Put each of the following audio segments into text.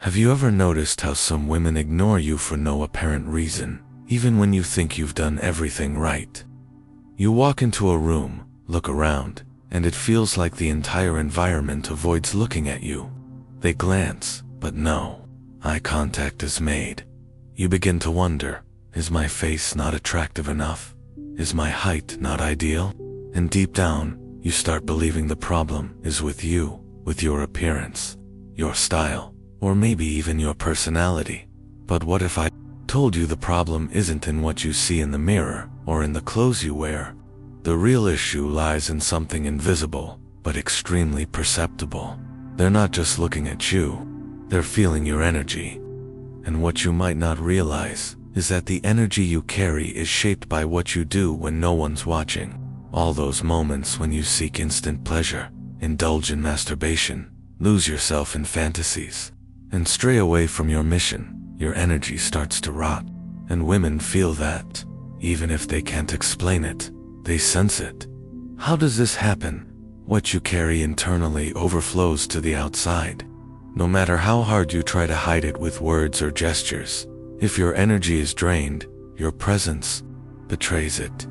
Have you ever noticed how some women ignore you for no apparent reason, even when you think you've done everything right? You walk into a room, look around, and it feels like the entire environment avoids looking at you. They glance, but no eye contact is made. You begin to wonder, is my face not attractive enough? Is my height not ideal? And deep down, you start believing the problem is with you, with your appearance, your style, or maybe even your personality. But what if I told you the problem isn't in what you see in the mirror or in the clothes you wear? The real issue lies in something invisible, but extremely perceptible. They're not just looking at you, they're feeling your energy. And what you might not realize is that the energy you carry is shaped by what you do when no one's watching. All those moments when you seek instant pleasure, indulge in masturbation, lose yourself in fantasies, and stray away from your mission, your energy starts to rot. And women feel that. Even if they can't explain it, they sense it. How does this happen? What you carry internally overflows to the outside. No matter how hard you try to hide it with words or gestures, if your energy is drained, your presence betrays it.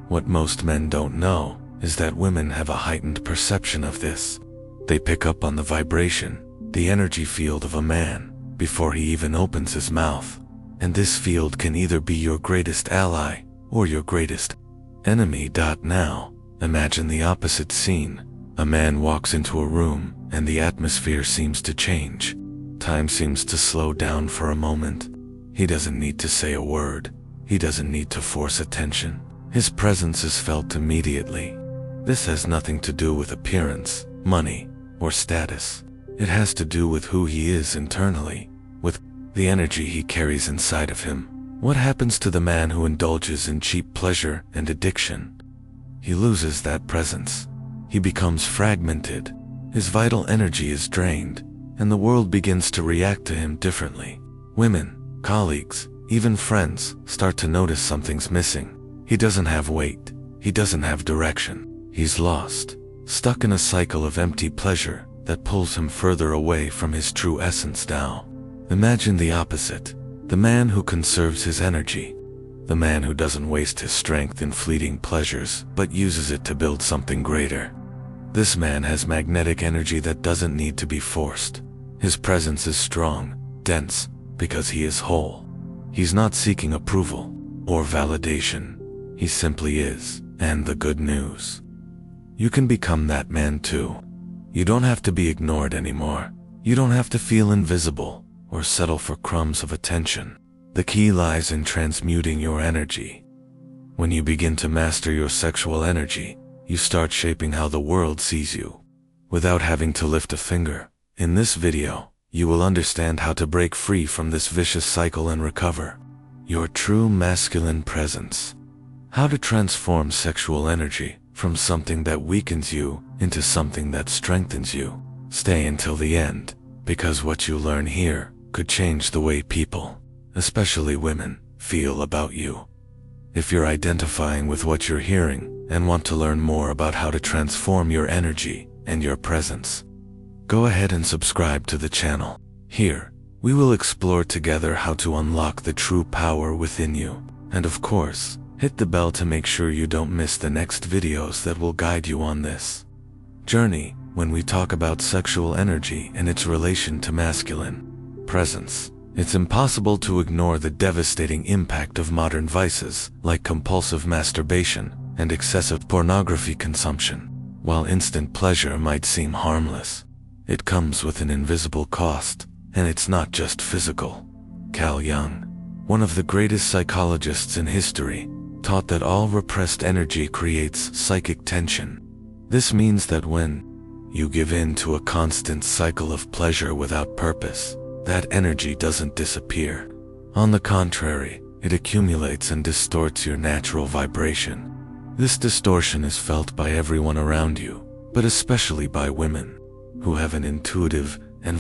What most men don't know is that women have a heightened perception of this. They pick up on the vibration, the energy field of a man, before he even opens his mouth. And this field can either be your greatest ally or your greatest enemy. Now, imagine the opposite scene. A man walks into a room and the atmosphere seems to change. Time seems to slow down for a moment. He doesn't need to say a word. He doesn't need to force attention. His presence is felt immediately. This has nothing to do with appearance, money, or status. It has to do with who he is internally, with the energy he carries inside of him. What happens to the man who indulges in cheap pleasure and addiction? He loses that presence. He becomes fragmented. His vital energy is drained, and the world begins to react to him differently. Women, colleagues, even friends start to notice something's missing. He doesn't have weight. He doesn't have direction. He's lost, stuck in a cycle of empty pleasure that pulls him further away from his true essence. Now, imagine the opposite. The man who conserves his energy. The man who doesn't waste his strength in fleeting pleasures, but uses it to build something greater. This man has magnetic energy that doesn't need to be forced. His presence is strong, dense, because he is whole. He's not seeking approval or validation. He simply is. And the good news: you can become that man too. You don't have to be ignored anymore. You don't have to feel invisible or settle for crumbs of attention. The key lies in transmuting your energy. When you begin to master your sexual energy, you start shaping how the world sees you, without having to lift a finger. In this video, you will understand how to break free from this vicious cycle and recover your true masculine presence. How to transform sexual energy from something that weakens you into something that strengthens you. Stay until the end, because what you learn here could change the way people, especially women, feel about you. If you're identifying with what you're hearing and want to learn more about how to transform your energy and your presence, go ahead and subscribe to the channel. Here, we will explore together how to unlock the true power within you. And of course, hit the bell to make sure you don't miss the next videos that will guide you on this journey when we talk about sexual energy and its relation to masculine presence. It's impossible to ignore the devastating impact of modern vices like compulsive masturbation and excessive pornography consumption. While instant pleasure might seem harmless, it comes with an invisible cost, and it's not just physical. Carl Jung, one of the greatest psychologists in history, taught that all repressed energy creates psychic tension. This means that when you give in to a constant cycle of pleasure without purpose, that energy doesn't disappear. On the contrary, it accumulates and distorts your natural vibration. This distortion is felt by everyone around you, but especially by women, who have an intuitive and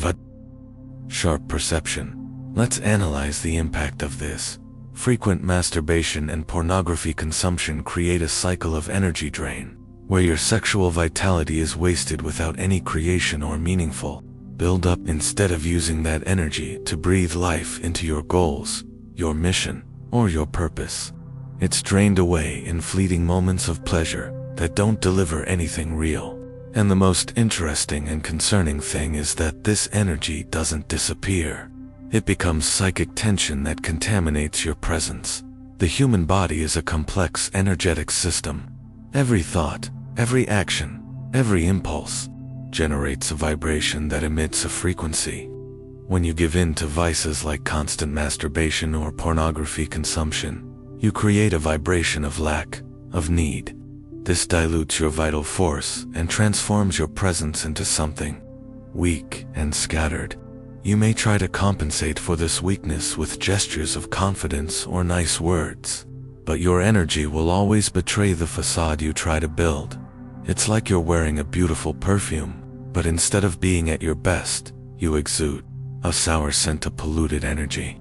sharp perception. Let's analyze the impact of this. Frequent masturbation and pornography consumption create a cycle of energy drain, where your sexual vitality is wasted without any creation or meaningful build up instead of using that energy to breathe life into your goals, your mission, or your purpose. It's drained away in fleeting moments of pleasure that don't deliver anything real. And the most interesting and concerning thing is that this energy doesn't disappear. It becomes psychic tension that contaminates your presence. The human body is a complex energetic system. Every thought, every action, every impulse generates a vibration that emits a frequency. When you give in to vices like constant masturbation or pornography consumption, you create a vibration of lack, of need. This dilutes your vital force and transforms your presence into something weak and scattered. You may try to compensate for this weakness with gestures of confidence or nice words, but your energy will always betray the facade you try to build. It's like you're wearing a beautiful perfume, but instead of being at your best, you exude a sour scent of polluted energy.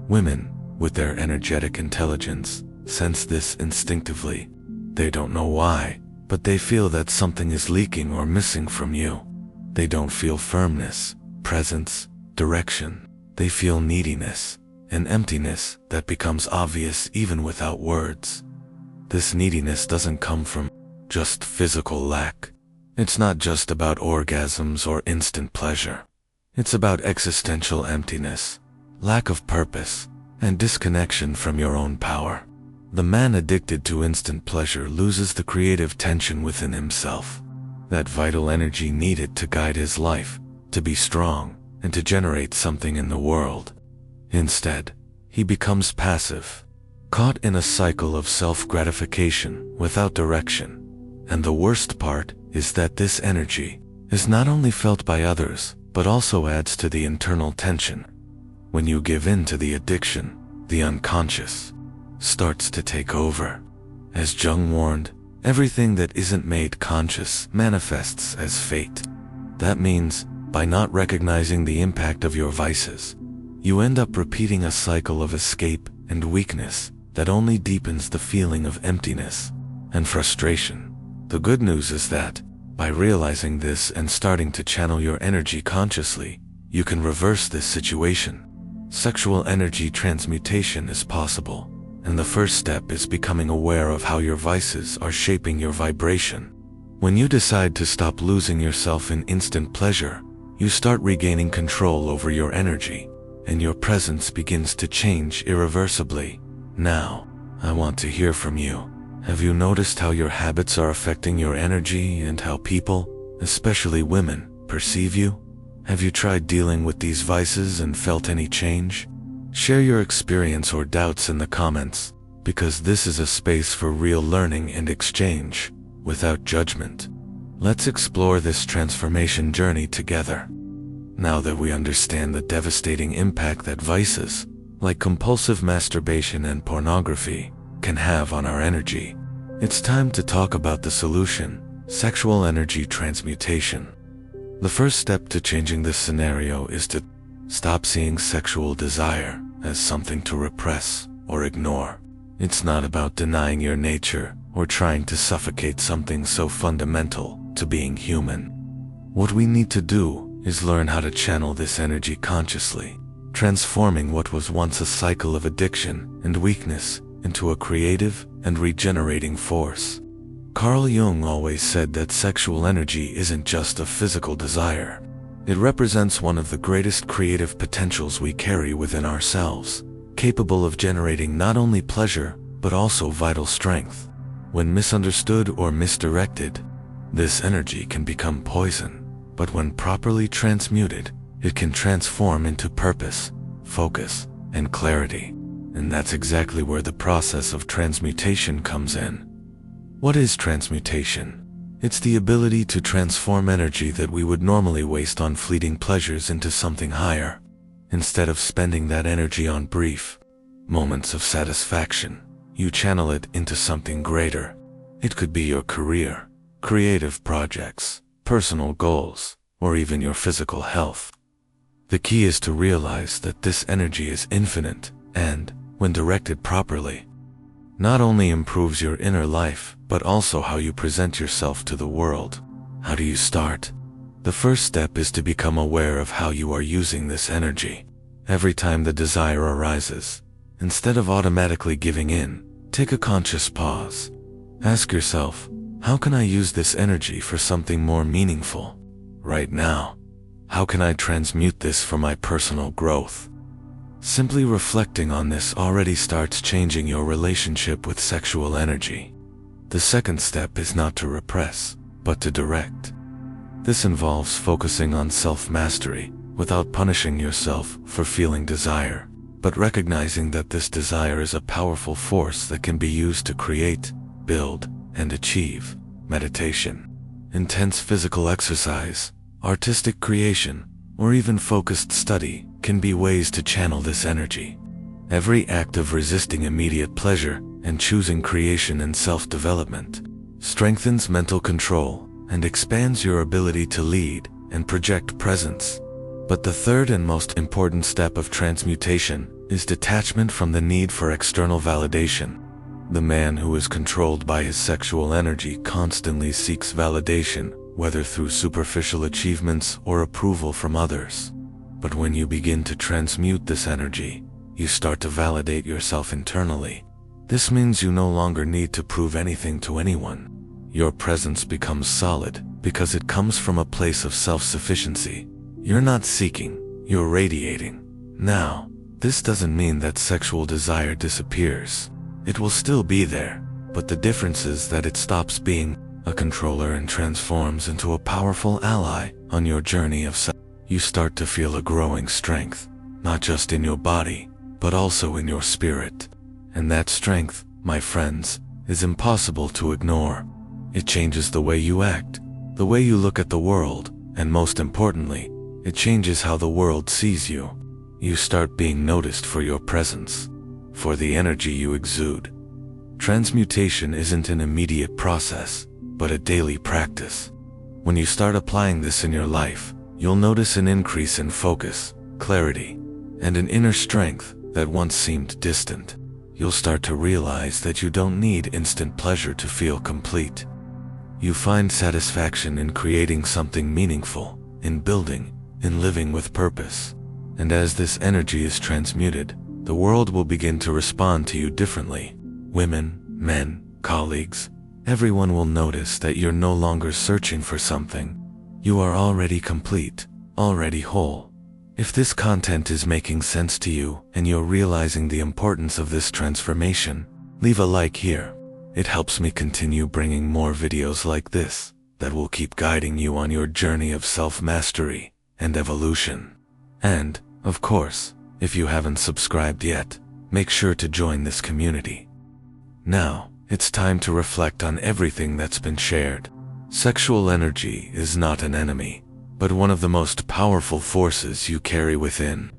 Women, with their energetic intelligence, sense this instinctively. They don't know why, but they feel that something is leaking or missing from you. They don't feel firmness, presence, direction. They feel neediness, an emptiness that becomes obvious even without words. This neediness doesn't come from just physical lack. It's not just about orgasms or instant pleasure. It's about existential emptiness, lack of purpose, and disconnection from your own power. The man addicted to instant pleasure loses the creative tension within himself, that vital energy needed to guide his life, to be strong, and to generate something in the world. Instead, he becomes passive, caught in a cycle of self-gratification without direction. And the worst part is that this energy is not only felt by others, but also adds to the internal tension. When you give in to the addiction, the unconscious starts to take over. As Jung warned, everything that isn't made conscious manifests as fate. That means, by not recognizing the impact of your vices, you end up repeating a cycle of escape and weakness that only deepens the feeling of emptiness and frustration. The good news is that, by realizing this and starting to channel your energy consciously, you can reverse this situation. Sexual energy transmutation is possible, and the first step is becoming aware of how your vices are shaping your vibration. When you decide to stop losing yourself in instant pleasure, you start regaining control over your energy, and your presence begins to change irreversibly. Now, I want to hear from you. Have you noticed how your habits are affecting your energy and how people, especially women, perceive you? Have you tried dealing with these vices and felt any change? Share your experience or doubts in the comments, because this is a space for real learning and exchange, without judgment. Let's explore this transformation journey together. Now that we understand the devastating impact that vices, like compulsive masturbation and pornography, can have on our energy, it's time to talk about the solution: sexual energy transmutation. The first step to changing this scenario is to stop seeing sexual desire as something to repress or ignore. It's not about denying your nature or trying to suffocate something so fundamental to being human. What we need to do is learn how to channel this energy consciously, transforming what was once a cycle of addiction and weakness into a creative and regenerating force. Carl Jung always said that sexual energy isn't just a physical desire. It represents one of the greatest creative potentials we carry within ourselves, capable of generating not only pleasure, but also vital strength. When misunderstood or misdirected, this energy can become poison, but when properly transmuted, it can transform into purpose, focus, and clarity. And that's exactly where the process of transmutation comes in. What is transmutation? It's the ability to transform energy that we would normally waste on fleeting pleasures into something higher. Instead of spending that energy on brief moments of satisfaction, you channel it into something greater. It could be your career, creative projects, personal goals, or even your physical health. The key is to realize that this energy is infinite and, when directed properly, not only improves your inner life, but also how you present yourself to the world. How do you start? The first step is to become aware of how you are using this energy. Every time the desire arises, instead of automatically giving in, take a conscious pause. Ask yourself, how can I use this energy for something more meaningful? Right now, how can I transmute this for my personal growth? Simply reflecting on this already starts changing your relationship with sexual energy. The second step is not to repress, but to direct. This involves focusing on self-mastery without punishing yourself for feeling desire, but recognizing that this desire is a powerful force that can be used to create, build, and achieve. Meditation, intense physical exercise, artistic creation, or even focused study can be ways to channel this energy. Every act of resisting immediate pleasure and choosing creation and self-development strengthens mental control and expands your ability to lead and project presence. But the third and most important step of transmutation is detachment from the need for external validation. The man who is controlled by his sexual energy constantly seeks validation, whether through superficial achievements or approval from others. But when you begin to transmute this energy, you start to validate yourself internally. This means you no longer need to prove anything to anyone. Your presence becomes solid because it comes from a place of self-sufficiency. You're not seeking, you're radiating. Now, this doesn't mean that sexual desire disappears. It will still be there, but the difference is that it stops being a controller and transforms into a powerful ally on your journey of sex. You start to feel a growing strength, not just in your body, but also in your spirit. And that strength, my friends, is impossible to ignore. It changes the way you act, the way you look at the world, and most importantly, it changes how the world sees you. You start being noticed for your presence, for the energy you exude. Transmutation isn't an immediate process, but a daily practice. When you start applying this in your life, you'll notice an increase in focus, clarity, and an inner strength that once seemed distant. You'll start to realize that you don't need instant pleasure to feel complete. You find satisfaction in creating something meaningful, in building, in living with purpose. And as this energy is transmuted, the world will begin to respond to you differently. Women, men, colleagues, everyone will notice that you're no longer searching for something. You are already complete, already whole. If this content is making sense to you and you're realizing the importance of this transformation, leave a like here. It helps me continue bringing more videos like this that will keep guiding you on your journey of self-mastery and evolution. And, of course, if you haven't subscribed yet, make sure to join this community. Now, it's time to reflect on everything that's been shared. Sexual energy is not an enemy, but one of the most powerful forces you carry within.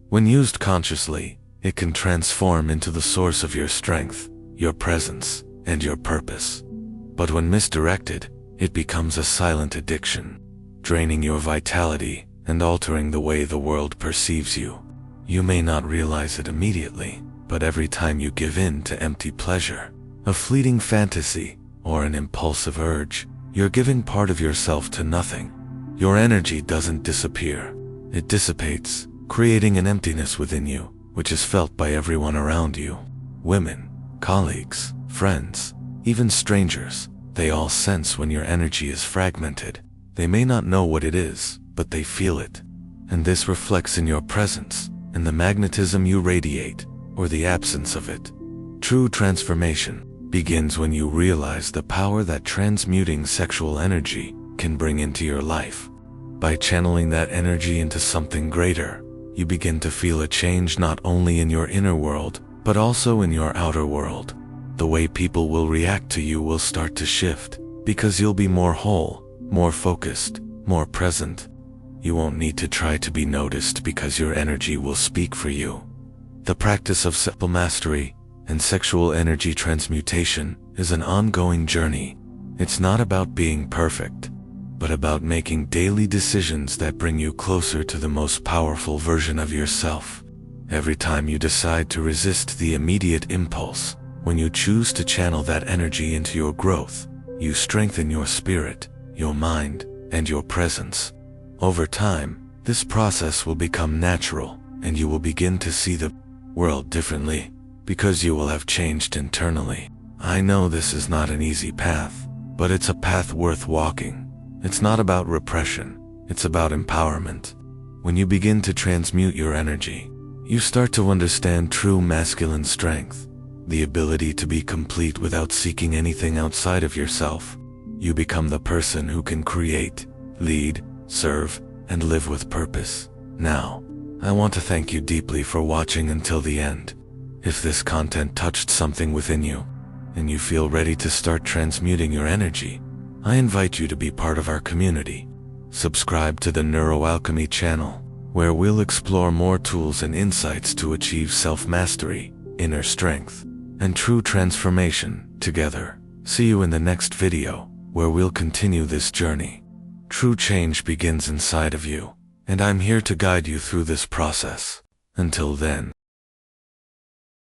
When used consciously, it can transform into the source of your strength, your presence, and your purpose. But when misdirected, it becomes a silent addiction, draining your vitality and altering the way the world perceives you. You may not realize it immediately, but every time you give in to empty pleasure, a fleeting fantasy, or an impulsive urge, you're giving part of yourself to nothing. Your energy doesn't disappear. It dissipates, creating an emptiness within you, which is felt by everyone around you. Women, colleagues, friends, even strangers, they all sense when your energy is fragmented. They may not know what it is, but they feel it. And this reflects in your presence, in the magnetism you radiate, or the absence of it. True transformation begins when you realize the power that transmuting sexual energy can bring into your life. By channeling that energy into something greater, you begin to feel a change not only in your inner world, but also in your outer world. The way people will react to you will start to shift, because you'll be more whole, more focused, more present. You won't need to try to be noticed because your energy will speak for you. The practice of self-mastery and sexual energy transmutation is an ongoing journey. It's not about being perfect, but about making daily decisions that bring you closer to the most powerful version of yourself. Every time you decide to resist the immediate impulse, when you choose to channel that energy into your growth, you strengthen your spirit, your mind, and your presence. Over time, this process will become natural, and you will begin to see the world differently, because you will have changed internally. I know this is not an easy path, but it's a path worth walking. It's not about repression, it's about empowerment. When you begin to transmute your energy, you start to understand true masculine strength, the ability to be complete without seeking anything outside of yourself. You become the person who can create, lead, serve, and live with purpose. Now, I want to thank you deeply for watching until the end. If this content touched something within you, and you feel ready to start transmuting your energy, I invite you to be part of our community. Subscribe to the Neuro Alchemy channel, where we'll explore more tools and insights to achieve self-mastery, inner strength, and true transformation together. See you in the next video, where we'll continue this journey. True change begins inside of you, and I'm here to guide you through this process. Until then.